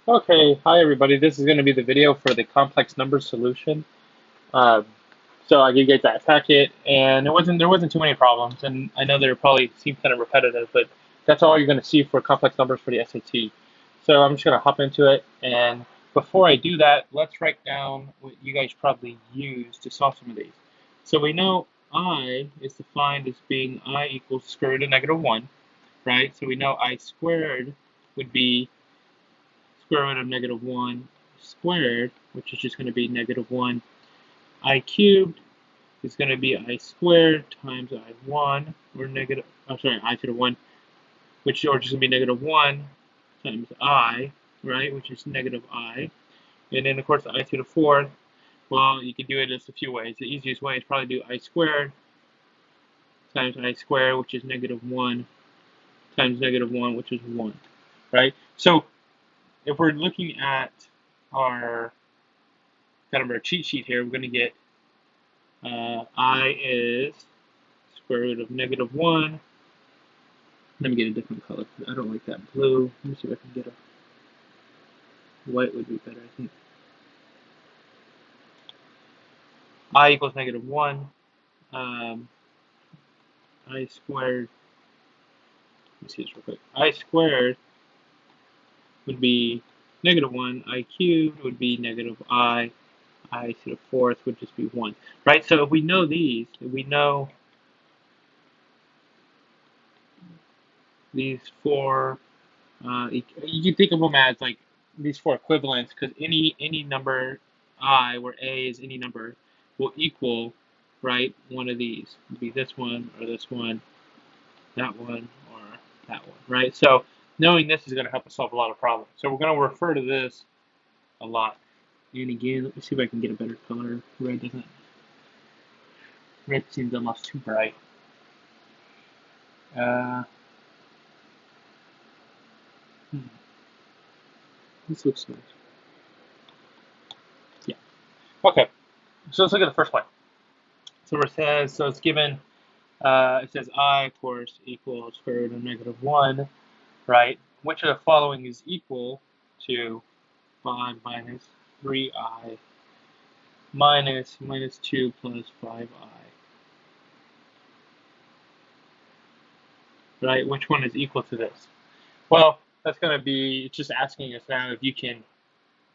Okay, hi everybody. This is going to be the video for the complex number solution. Um, so I did get that packet, and there wasn't too many problems. And I know they probably seem kind of repetitive, but that's all you're going to see for complex numbers for the SAT. So I'm just going to hop into it. And before I do that, let's write down what you guys probably use to solve some of these. So we know I is defined as being I equals square root of -1, right? So we know I squared would be square root of -1 squared, which is just going to be -1. I cubed is going to be I squared times I1, or I to the 1, which is just going to be -1 times I, right, which is -I. And then, of course, I to the 4th, well, you can do it just a few ways. The easiest way is probably do I squared times I squared, which is -1, times -1, which is 1, right? So if we're looking at our kind of our cheat sheet here, we're going to get I is square root of -1. Let me get a different color. I don't like that blue. Let me see if I can get a white would be better, I think. I equals -1. Um, I squared, let me see this real quick. I squared would be -1. I cubed would be -I. I to the 4th would just be 1. Right? So if we know these, if we know these four, you can think of them as like these four equivalents because any number I where a is any number will equal, right, one of these. It'd be this one or this one, that one or that one, right? So knowing this is going to help us solve a lot of problems. So we're going to refer to this a lot. And again, let me see if I can get a better color. Red seems almost too bright. Uh, hmm, this looks nice. Yeah. Okay. So let's look at the first one. So it says, so it's given, it says I, of course, equals square root of -1, right? Which of the following is equal to 5 minus 3i minus 2 plus 5i, right? Which one is equal to this? Well, that's going to be, it's just asking us now if you can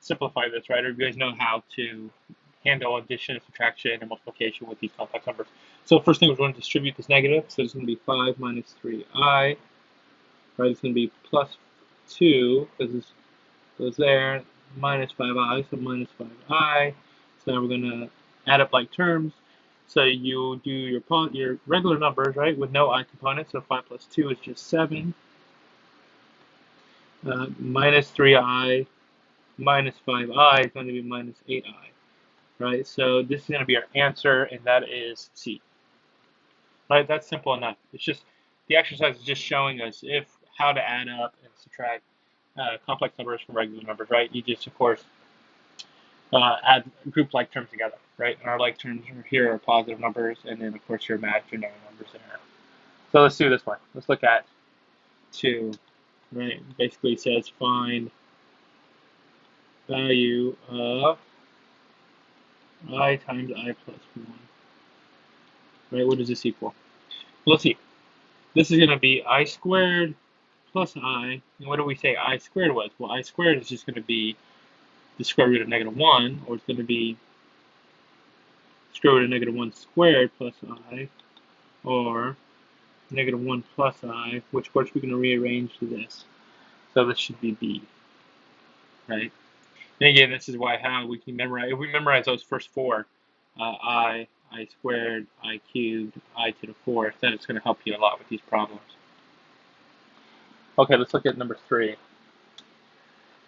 simplify this, right? Or if you guys know how to handle addition, subtraction, and multiplication with these complex numbers. So first thing, we're going to distribute this negative. So it's going to be 5 minus 3i, right? It's going to be plus 2, because this goes there, minus 5i, so minus 5i. So now we're going to add up like terms. So you do your regular numbers, right, with no I component. So 5 plus 2 is just 7. Minus 3i minus 5i is going to be minus 8i, right? So this is going to be our answer, and that is C. Right? That's simple enough. It's just the exercise is just showing us if how to add up and subtract complex numbers from regular numbers, right? You just, of course, add group like terms together, right? And our like terms here are positive numbers, and then, of course, your imaginary numbers in there. So let's do this one. Let's look at 2, right? It basically says find value of I times I plus 1, right? What does this equal? Let's see. This is going to be I squared plus I. And what do we say I squared was? Well, I squared is just going to be the square root of -1, or it's going to be square root of -1 squared plus I, or -1 plus I, which of course we're going to rearrange to this. So this should be B, right? And again, this is how we can memorize. If we memorize those first four, I squared, I cubed, I to the 4th, then it's going to help you a lot with these problems. Okay, let's look at number 3.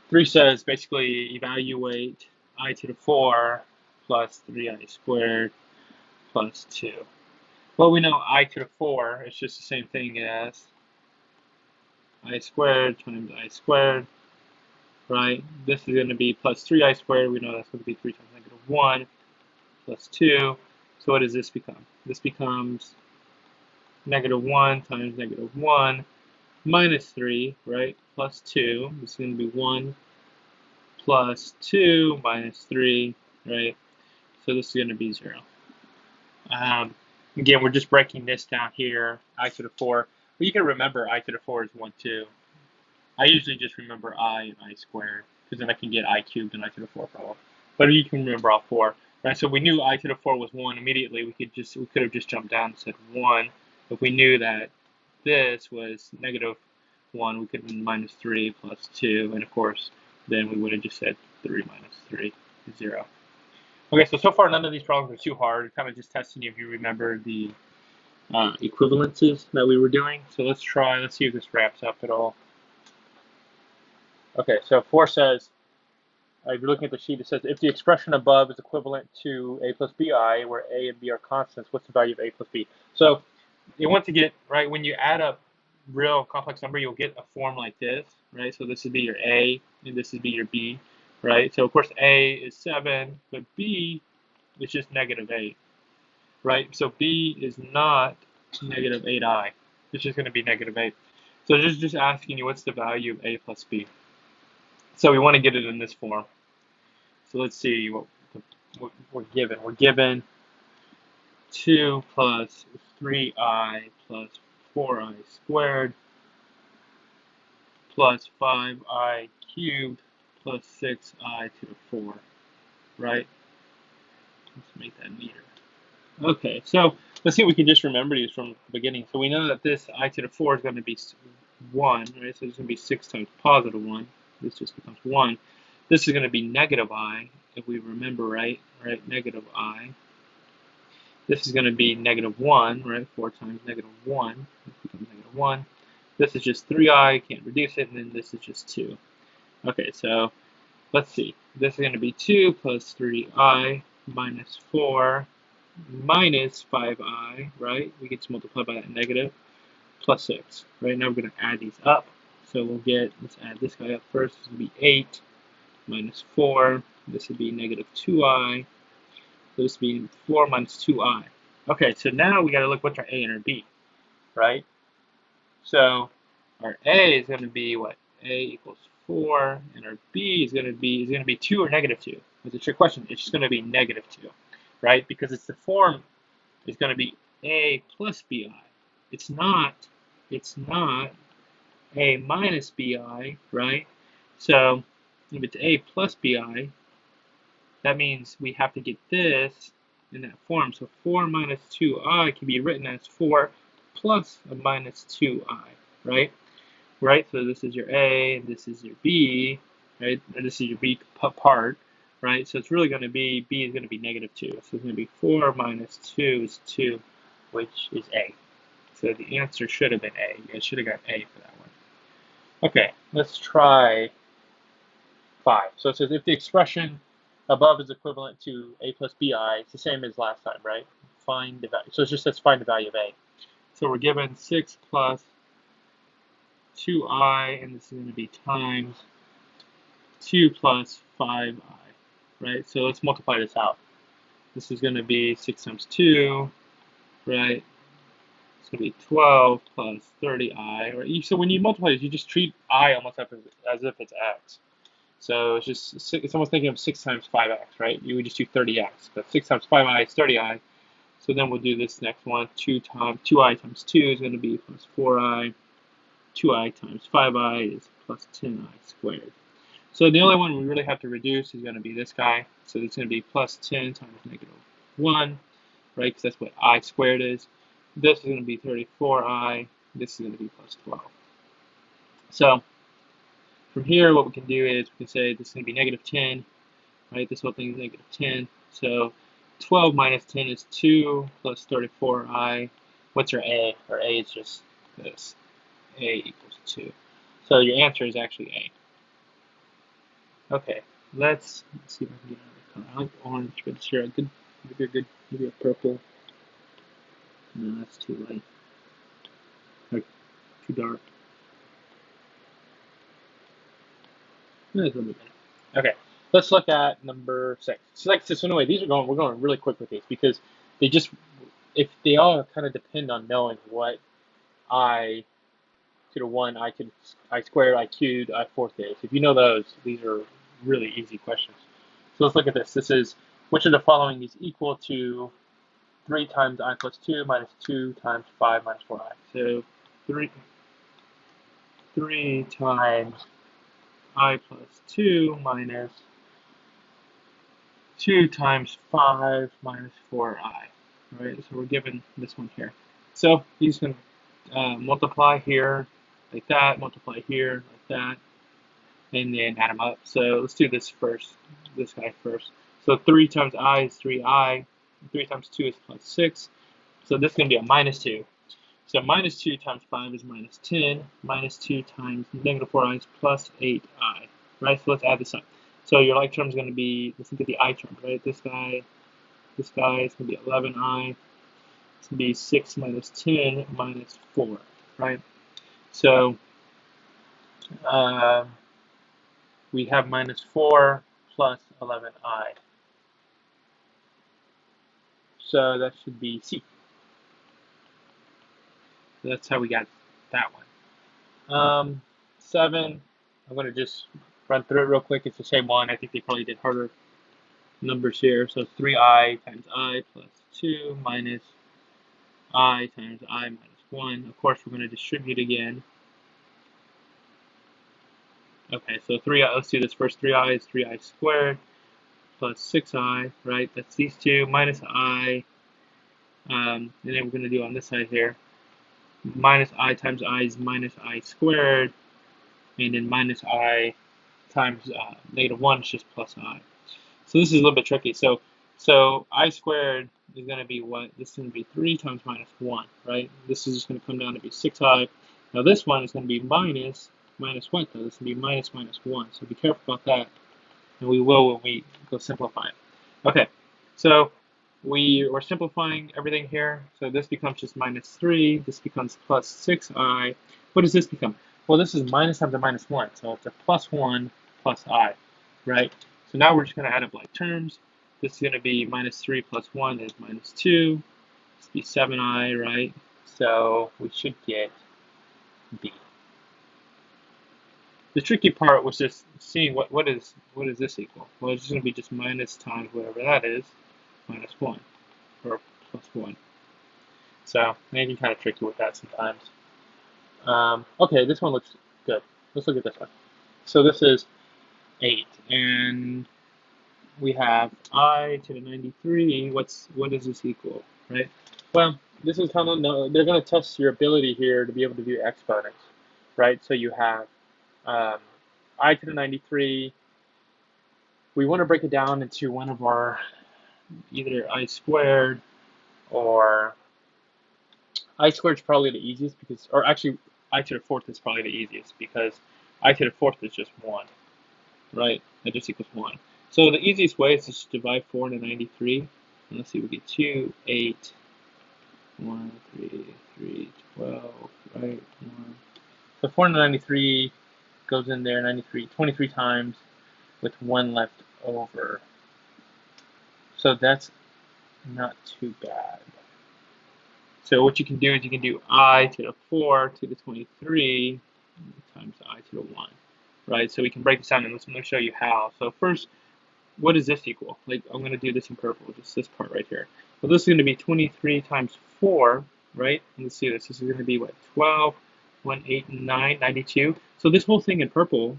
3 says basically evaluate I to the 4 plus 3i squared plus 2. Well, we know I to the 4 is just the same thing as I squared times I squared, right? This is going to be plus 3i squared. We know that's going to be 3 times -1 plus 2. So what does this become? This becomes -1 times -1 minus 3, right? Plus 2. This is going to be 1 plus 2 minus 3, right? So this is going to be 0. Again, we're just breaking this down here, I to the 4. But you can remember I to the 4 is 1, 2. I usually just remember I and I squared, because then I can get I cubed and I to the 4 problem. But you can remember all 4. Right, so we knew I to the 4 was 1 immediately. We could have just jumped down and said 1. If we knew that this was negative 1, we could have been minus 3 plus 2, and of course, then we would have just said 3 minus 3 is 0. Okay, so far none of these problems are too hard. Kind of just testing you if you remember the equivalences that we were doing. So let's see if this wraps up at all. Okay, so 4 says, if you're looking at the sheet, it says if the expression above is equivalent to a plus bi, where a and b are constants, what's the value of a plus b? So you want to get, right, when you add up real complex number, you'll get a form like this, right? So this would be your a, and this would be your b, right? So of course a is 7, but b is just negative 8, right? So b is not negative 8i. It's just going to be negative 8. So just asking you what's the value of a plus b. So we want to get it in this form. So let's see what we're given. We're given 2 plus 3i plus 4i squared plus 5i cubed plus 6i to the 4, right? Let's make that neater. Okay, so let's see if we can just remember these from the beginning. So we know that this I to the 4 is going to be 1, right? So it's going to be 6 times positive 1. This just becomes 1. This is going to be negative I, if we remember right, negative I. This is going to be negative 1, right? 4 times negative 1. This becomes negative 1. This is just 3i, can't reduce it, and then this is just 2. Okay, so let's see. This is going to be 2 plus 3i minus 4 minus 5i, right? We get to multiply by that negative, plus 6. Right now we're going to add these up. So we'll get, let's add this guy up first. This will be 8 minus 4. This would be negative 2i. So this would be 4 minus 2i. Okay, so now we got to look what's our a and our b, right? So our a is going to be what? A equals 4, and our b is going to be 2 or negative 2. It's a trick question. It's just going to be negative 2, right? Because it's the form is going to be a plus bi. It's not a minus bi, right? So if it's a plus bi, that means we have to get this in that form. So 4 minus 2i can be written as 4 plus a minus 2i, right? Right, so this is your a, and this is your b, right? And this is your b part, right? So it's really going to be, b is going to be negative 2. So it's going to be 4 minus 2 is 2, which is a. So the answer should have been a. You guys should have got a for that one. Okay, let's try 5. So it says if the expression above is equivalent to a plus bi, it's the same as last time, right? Find the value. So it just says find the value of a. So we're given 6 plus 2i, and this is going to be times 2 plus 5i, right? So let's multiply this out. This is going to be 6 times 2, right? It's going to be 12 plus 30i. Right? So when you multiply this, you just treat I almost as if it's x. So it's just, it's almost thinking of 6 times 5x, right? You would just do 30x. But 6 times 5i is 30i. So then we'll do this next one. 2i times 2 is going to be plus 4i. 2i times 5i is plus 10i squared. So the only one we really have to reduce is going to be this guy. So it's going to be plus 10 times negative 1, right? Because that's what I squared is. This is going to be 34i. This is going to be plus 12. So from here, what we can do is we can say this is going to be negative 10, right? This whole thing is negative 10. So 12 minus 10 is 2 plus 34i. What's our a? Our a is just this. A equals 2. So your answer is actually A. Okay, let's see if I can get another color. I like orange, but sure, maybe a purple. No, that's too light. Like, too dark. That's a little bit better. Okay, let's look at number 6. So anyway, we're going really quick with these because they all kind of depend on knowing what I to the 1, I squared, I cubed, I fourth is. If you know those, these are really easy questions. So let's look at this. This is, which of the following is equal to 3 times I plus 2 minus 2 times 5 minus 4i. So 3 times I plus 2 minus 2 times 5 minus 4i. Right, so we're given this one here. So these can multiply here like that, multiply here like that, and then add them up. So let's do this first, this guy first. So 3 times I is 3i, 3 times 2 is plus 6. So this is going to be a minus 2. So minus 2 times 5 is minus 10. Minus 2 times negative 4i is plus 8i. Right, so let's add this up. So your like term is going to be, let's look at the I term, right? This guy is going to be 11i. It's going to be 6 minus 10 minus 4, right? So we have minus 4 plus 11i. So that should be C. That's how we got that one. 7, I'm going to just run through it real quick. It's the same one. I think they probably did harder numbers here. So 3i times I plus 2 minus I times I minus 1. Of course, we're going to distribute again. Okay, so 3i, let's do this first. 3i is 3i squared plus 6i, right? That's these two minus I. And then we're going to do on this side here. Minus I times I is minus I squared. And then minus I times negative 1 is just plus I. So this is a little bit tricky. So I squared is going to be what? This is going to be 3 times minus 1, right? This is just going to come down to be 6i. Now this one is going to be minus what though? This is going to be minus 1. So be careful about that. And we will when we go simplify it. Okay, so we're simplifying everything here. So this becomes just minus 3. This becomes plus 6i. What does this become? Well, this is minus times a minus 1. So it's a plus 1 plus I, right? So now we're just going to add up like terms. This is going to be minus 3 plus 1 is minus 2. This will be 7i, right? So we should get B. The tricky part was just seeing what is this equal? Well, it's going to be just minus times whatever that is, minus 1, or plus 1. So maybe kind of tricky with that sometimes. Okay, this one looks good. Let's look at this one. So this is 8, and we have I to the 93. What is this equal, right? Well, this is kind of, they're going to test your ability here to be able to do exponents, right? So you have I to the 93. We want to break it down into one of our either I squared or I squared is probably the easiest because, or actually I to the 4th is probably the easiest because I to the 4th is just 1, right? That just equals 1. So the easiest way is to just divide 4 into 93. And let's see, we get 2, 8, 1, 3, 3, 12, right? 1. So 4 into 93 goes in there 23 times with 1 left over. So that's not too bad. So what you can do is you can do I to the 4 to the 23 times I to the 1, right? So we can break this down and let me show you how. So first, what does this equal? Like, I'm going to do this in purple, just this part right here. Well, this is going to be 23 times 4, right? And let's see this. This is going to be what? 12, 1, 8, 9, 92. So this whole thing in purple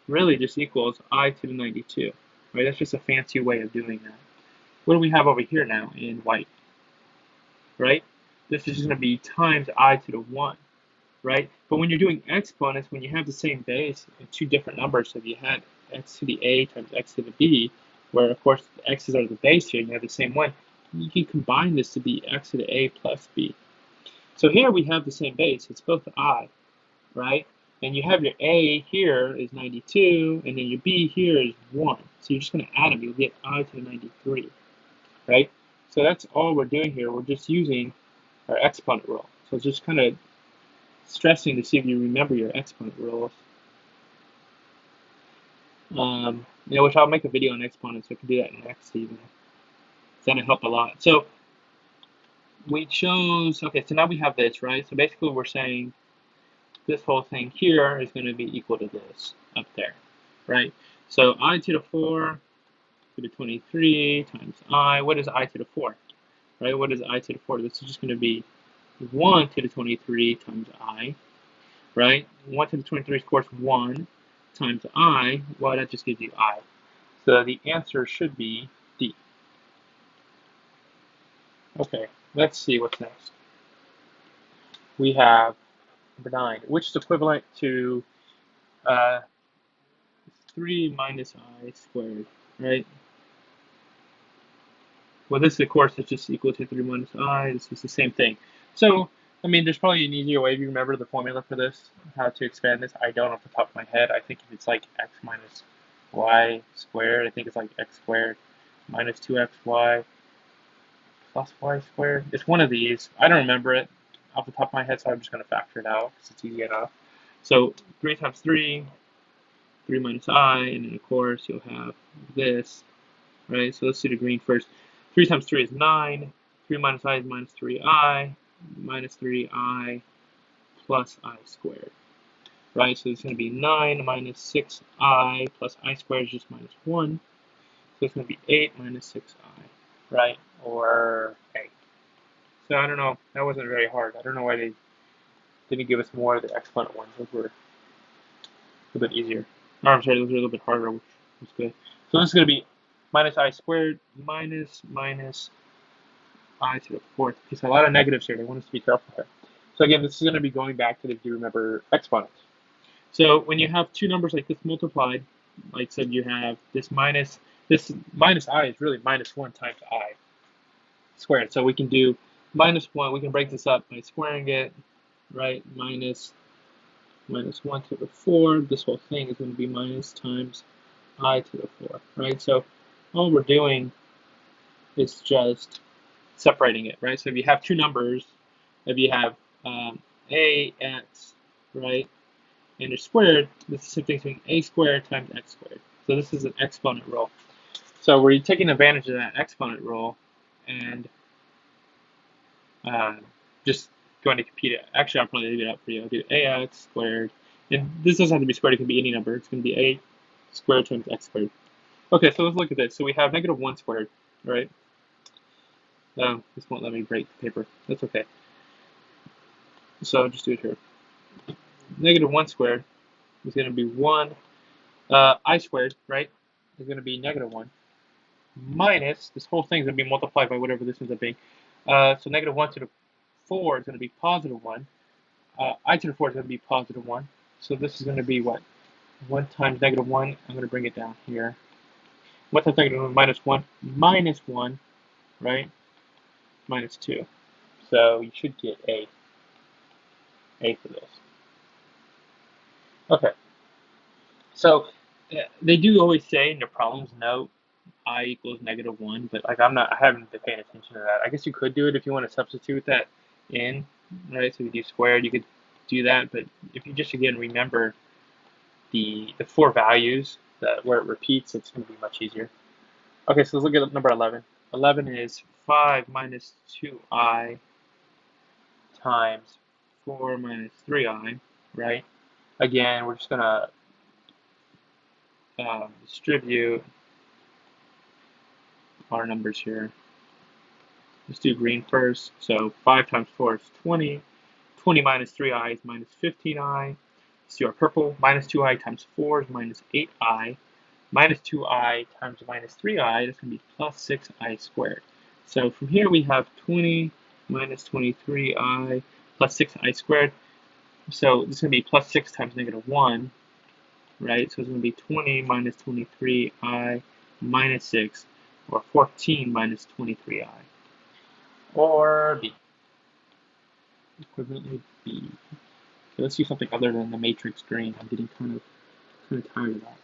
really just equals I to the 92, right? That's just a fancy way of doing that. What do we have over here now in white, right? This is just going to be times I to the 1, right? But when you're doing exponents, when you have the same base in two different numbers, so if you had x to the a times x to the b, where of course the x's are the base here, and you have the same one, you can combine this to be x to the a plus b. So here we have the same base. It's both I, right? And you have your a here is 92, and then your b here is 1. So you're just going to add them. You'll get I to the 93, right? So that's all we're doing here. We're just using our exponent rule. So it's just kind of stressing to see if you remember your exponent rules. Which I'll make a video on exponents, so I can do that next even. That'll help a lot. So we chose, okay, so now we have this, right? So basically we're saying this whole thing here is going to be equal to this up there, right? So I to the 4 to the 23 times I. What is I to the 4? Right? What is I to the 4? This is just going to be 1 to the 23 times I. Right? 1 to the 23 is, of course, 1 times I. Well, that just gives you I. So the answer should be D. Okay, let's see what's next. We have number 9, which is equivalent to uh, 3 minus I squared, right? Well, this, of course, is just equal to 3 minus I. This is the same thing. So, I mean, there's probably an easier way if you remember the formula for this, how to expand this. I don't off the top of my head. I think if it's like x minus y squared, I think it's like x squared minus 2xy plus y squared. It's one of these. I don't remember it off the top of my head, so I'm just going to factor it out because it's easy enough. So 3 times 3, 3 minus I, and then, of course, you'll have this, right? So let's do the green first. 3 times 3 is 9. 3 minus I is minus 3i. Minus 3i plus I squared. Right? So it's going to be 9 minus 6i plus I squared is just minus 1. So it's going to be 8 minus 6i. Right? Or 8. So I don't know. That wasn't very hard. I don't know why they didn't give us more of the exponent ones. Those were a little bit easier. Or I'm sorry, those were a little bit harder, which was good. So this is going to be minus I squared minus I to the 4th. Okay, so a lot of negatives here. They want us to be careful here. So again, this is going to be going back to, if you remember, exponents. So when you have two numbers like this multiplied, like I said, you have this minus I is really minus 1 times I squared. So we can do minus 1. We can break this up by squaring it, right? Minus 1 to the 4. This whole thing is going to be minus times I to the 4, right? So all we're doing is just separating it, right? So if you have two numbers, if you have ax, right, and they're squared, this is the same thing between a squared times x squared. So this is an exponent rule. So we're taking advantage of that exponent rule and just going to compute it. Actually, I'll probably leave it up for you. I'll do ax squared, and this doesn't have to be squared. It can be any number. It's going to be a squared times x squared. Okay, so let's look at this. So we have negative 1 squared, right? This won't let me break the paper. That's okay. So I'll just do it here. Negative 1 squared is going to be 1. I squared, right, is going to be negative 1. Minus, this whole thing is going to be multiplied by whatever this ends up being. So negative 1 to the 4 is going to be positive 1. I to the 4 is going to be positive 1. So this is going to be what? 1 times negative 1. I'm going to bring it down here. 1 times negative 1 minus 1, right? Minus 2. So you should get A for this. Okay. So they do always say in the problems note I equals negative 1, but like I haven't been paying attention to that. I guess you could do it if you want to substitute that in, right? So if you do squared, you could do that, but if you just again remember the 4 values that where it repeats, it's going to be much easier. Okay, so let's look at number 11. 11 is 5 minus 2i times 4 minus 3i, right? Again, we're just going to distribute our numbers here. Let's do green first. So 5 times 4 is 20. 20 minus 3i is minus 15i. Let's do our purple. Minus 2i times 4 is minus 8i. Minus 2i times minus 3i, that's going to be plus 6i squared. So from here we have 20 minus 23i plus 6i squared. So this is going to be plus 6 times negative 1, right? So it's going to be 20 minus 23i minus 6, or 14 minus 23i. Or B. Equivalently B. Okay, let's do something other than the matrix green. I'm getting kind of tired of that.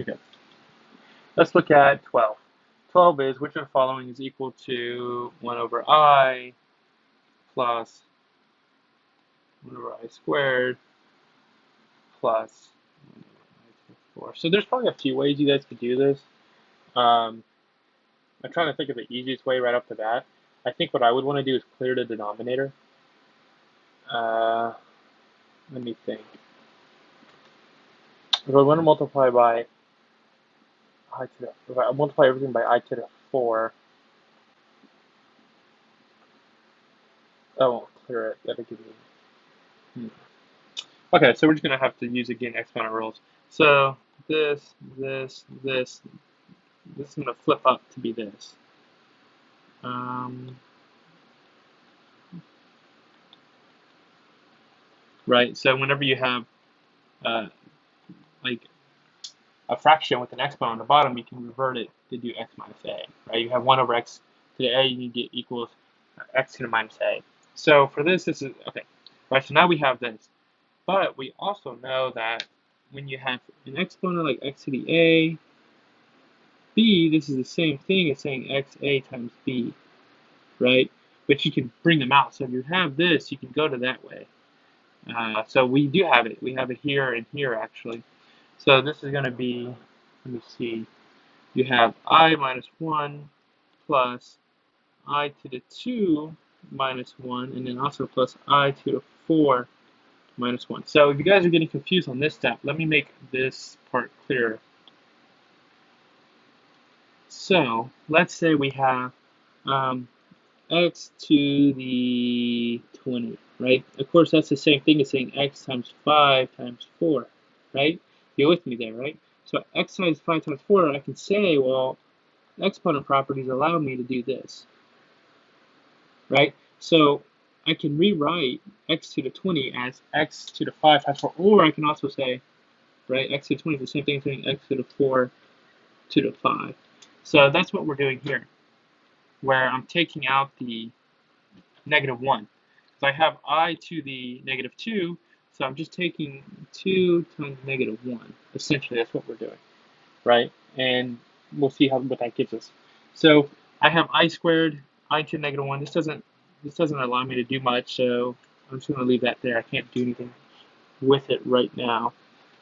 Okay. Let's look at 12. 12 is which of the following is equal to 1 over I plus 1 over I squared plus 1 over I to the 4. So there's probably a few ways you guys could do this. I'm trying to think of the easiest way right off the bat. I think what I would want to do is clear the denominator. let me think. If I want to multiply by I to the, if I multiply everything by I to the 4, that won't clear it. That'll give me. Okay, so we're just gonna have to use again exponent rules. So this is gonna flip up to be this. Right. So whenever you have like a fraction with an exponent on the bottom, you can revert it to do x minus a. Right. You have 1 over x to the a, you can get equals x to the minus a. So for this is okay. Right. So now we have this, but we also know that when you have an exponent like x to the a, b, this is the same thing as saying xa times b, right? But you can bring them out. So if you have this, you can go to that way. So we do have it. We have it here and here, actually. So this is going to be, let me see, you have I minus 1 plus I to the 2 minus 1, and then also plus I to the 4 minus 1. So if you guys are getting confused on this step, let me make this part clearer. So let's say we have x to the 20, right? Of course, that's the same thing as saying x times 5 times 4, right? You're with me there, right? So x times 5 times 4, I can say, well, exponent properties allow me to do this, right? So I can rewrite x to the 20 as x to the 5 times 4, or I can also say, right, x to the 20 is the same thing as saying x to the 4 to the 5. So that's what we're doing here, where I'm taking out the negative 1. So I have I to the negative 2, so I'm just taking 2 times negative 1. Essentially, that's what we're doing, right? And we'll see what that gives us. So I have I squared, I to the negative 1. This doesn't allow me to do much, so I'm just going to leave that there. I can't do anything with it right now.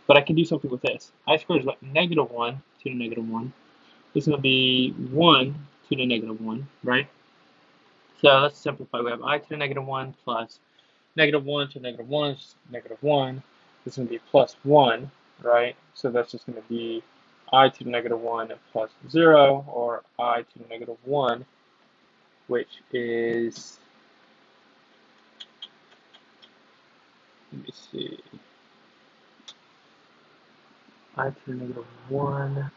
But I can do something with this. I squared is like negative 1 to the negative 1. This is going to be 1 to the negative 1, right? So let's simplify. We have I to the negative 1 plus negative 1 to negative 1 is negative 1. This is going to be plus 1, right? So that's just going to be I to the negative 1 plus 0, or I to the negative 1, which is, let me see, I to the negative 1.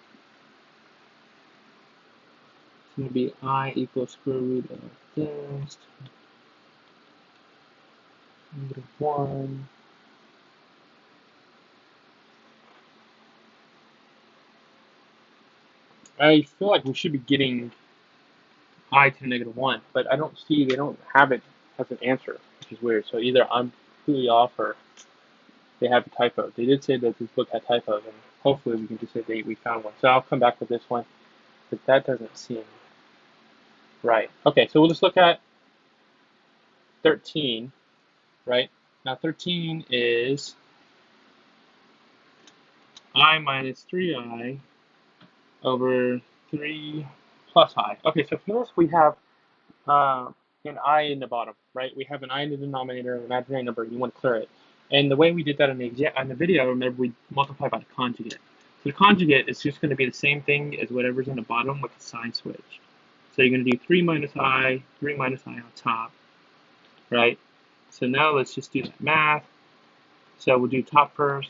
It's going to be I equals square root of this, negative 1. I feel like we should be getting I to the negative 1, but I don't see, they don't have it as an answer, which is weird. So either I'm completely off or they have a typo. They did say that this book had typos, and hopefully we can just say we found one. So I'll come back with this one, but that doesn't seem right. Okay, so we'll just look at 13, right? Now 13 is I minus 3i over 3 plus I. Okay, so for this we have an I in the bottom, right? We have an I in the denominator, an imaginary number, and you want to clear it. And the way we did that in the video, remember we multiply by the conjugate. So the conjugate is just going to be the same thing as whatever's in the bottom with a sign switch. So you're going to do 3 minus I on top, right? So now let's just do that math. So we'll do top first,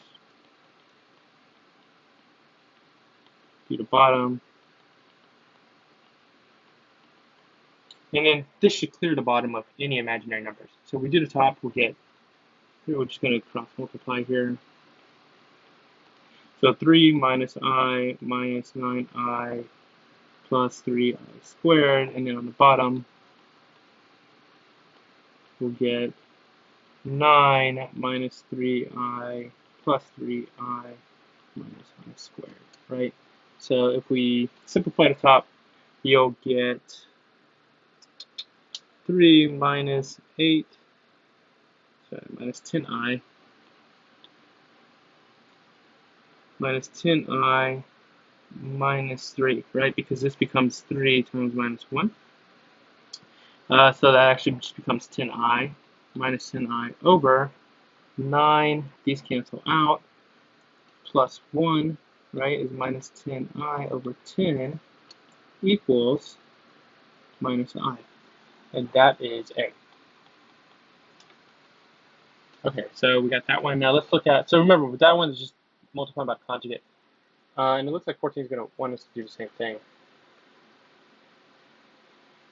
do the bottom, and then this should clear the bottom of any imaginary numbers. So we do the top, we're just going to cross multiply here. So 3 minus I minus 9I plus 3I squared, and then on the bottom, we'll get 9 minus 3I plus 3I minus I squared, right? So if we simplify the top, you'll get 3 minus 8, sorry, minus 10I, minus 10I minus 3, right? Because this becomes 3 times minus 1. So that actually just becomes 10I. minus 10i over 9, these cancel out, plus 1, right, is minus 10i over 10 equals minus I. And that is A. Okay, so we got that one. Now let's look at, so remember, that one is just multiplying by conjugate. And it looks like 14 is going to want us to do the same thing.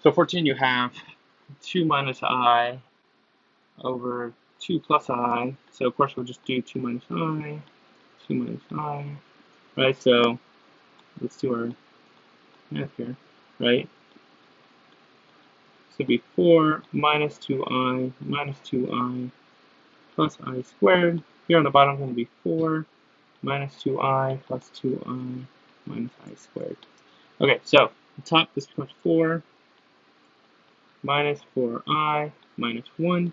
So 14, you have 2 minus I over 2 plus I. So of course we'll just do 2 minus I, 2 minus I, right? So let's do our math here, right? So it'd be 4 minus 2i minus 2i plus I squared. Here on the bottom is going to be 4 minus 2i plus 2i minus I squared. Okay, so the top, this becomes 4 minus 4i minus 1,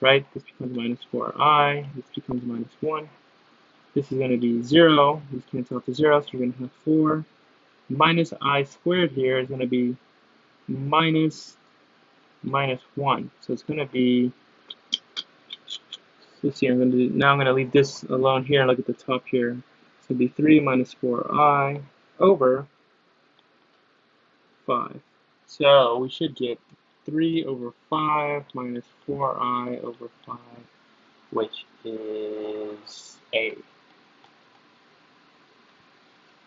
right? This becomes minus 4i, this becomes minus 1. This is going to be 0, these cancel out to 0, so you're going to have 4 minus I squared here is going to be minus 1. So it's going to be, let's see, now I'm going to leave this alone here and look at the top here. It's going to be 3 minus 4i over 5. So we should get 3 over 5 minus 4i over 5, which is A.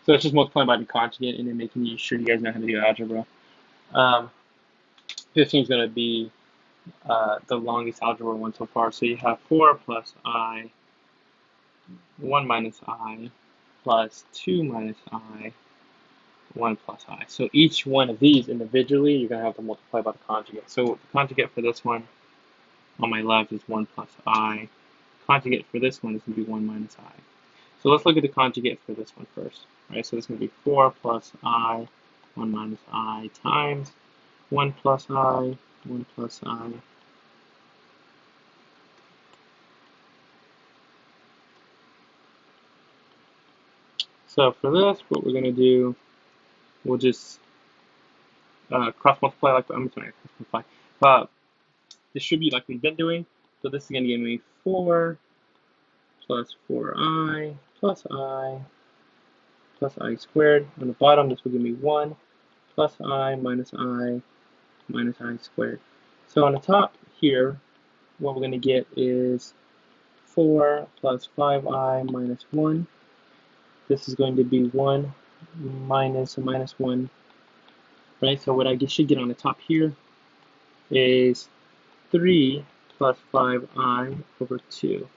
So it's just multiplying by the conjugate and then making sure you guys know how to do algebra. 15 is going to be the longest algebra one so far. So you have 4 plus I, 1 minus I, plus 2 minus I, 1 plus I. So each one of these individually, you're going to have to multiply by the conjugate. So the conjugate for this one on my left is 1 plus I. Conjugate for this one is going to be 1 minus I. So let's look at the conjugate for this one first. Right? So this is going to be 4 plus I, 1 minus I, times 1 plus I, 1 plus I. So for this, what we're going to do, we'll just cross multiply like, I'm sorry, cross multiply. Distribute like we've been doing. So this is going to give me 4 plus 4i plus I plus I squared. On the bottom, this will give me 1 plus I minus I squared. So on the top here, what we're going to get is 4 plus 5i minus 1. This is going to be 1 minus a minus 1. Right, so what I should get on the top here is 3 plus 5i over 2.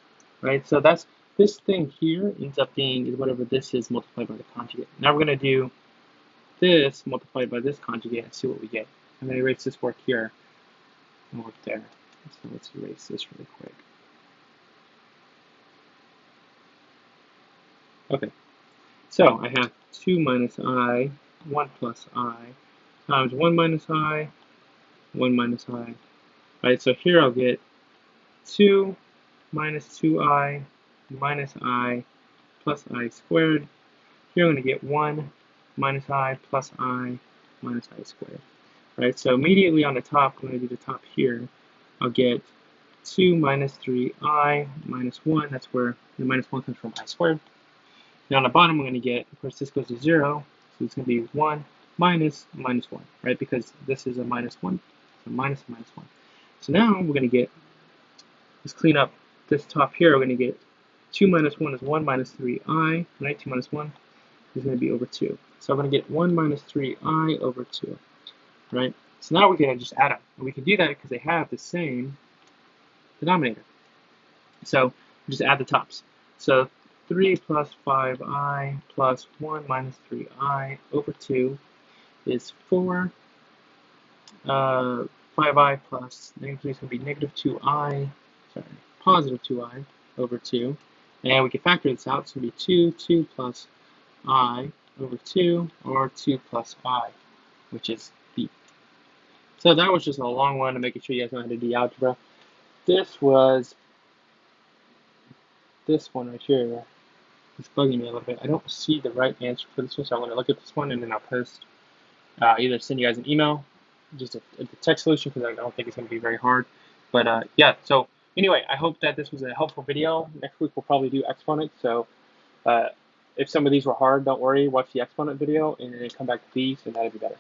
Right, so that's, this thing here ends up being whatever this is multiplied by the conjugate. Now we're going to do this multiplied by this conjugate and see what we get. I'm going to erase this work here and work there. So let's erase this really quick. Okay, so I have 2 minus I, 1 plus I, times 1 minus I, 1 minus I. Right, so here I'll get 2 minus 2i minus I plus I squared. Here I'm going to get 1 minus I plus I minus I squared. Right, so immediately on the top, when I do the top here, I'll get 2 minus 3i minus 1. That's where the minus 1 comes from I squared. Now on the bottom, we're going to get, of course, this goes to 0, so it's going to be 1 minus minus 1, right? Because this is a minus 1, so minus a minus 1. So now we're going to get, let's clean up this top here. We're going to get 2 minus 1 is 1 minus 3i, right? 2 minus 1 is going to be over 2. So I'm going to get 1 minus 3i over 2, right? So now we're going to just add them. And we can do that because they have the same denominator. So just add the tops. So 3 plus 5i plus 1 minus 3i over 2 is 4. 5i plus negative 3 is going to be negative 2i, sorry, positive 2i over 2. And we can factor this out, so it's going to be 2 plus I over 2, or 2 plus I, which is B. So that was just a long one to make sure you guys know how to do algebra. This was this one right here. It's bugging me a little bit. I don't see the right answer for this one, so I'm going to look at this one and then I'll post, either send you guys an email, just a text solution, because I don't think it's going to be very hard, But yeah, so anyway, I hope that this was a helpful video. Next week we'll probably do exponents. So uh, if some of these were hard, don't worry. Watch the exponent video and then come back to these, and that'll be better.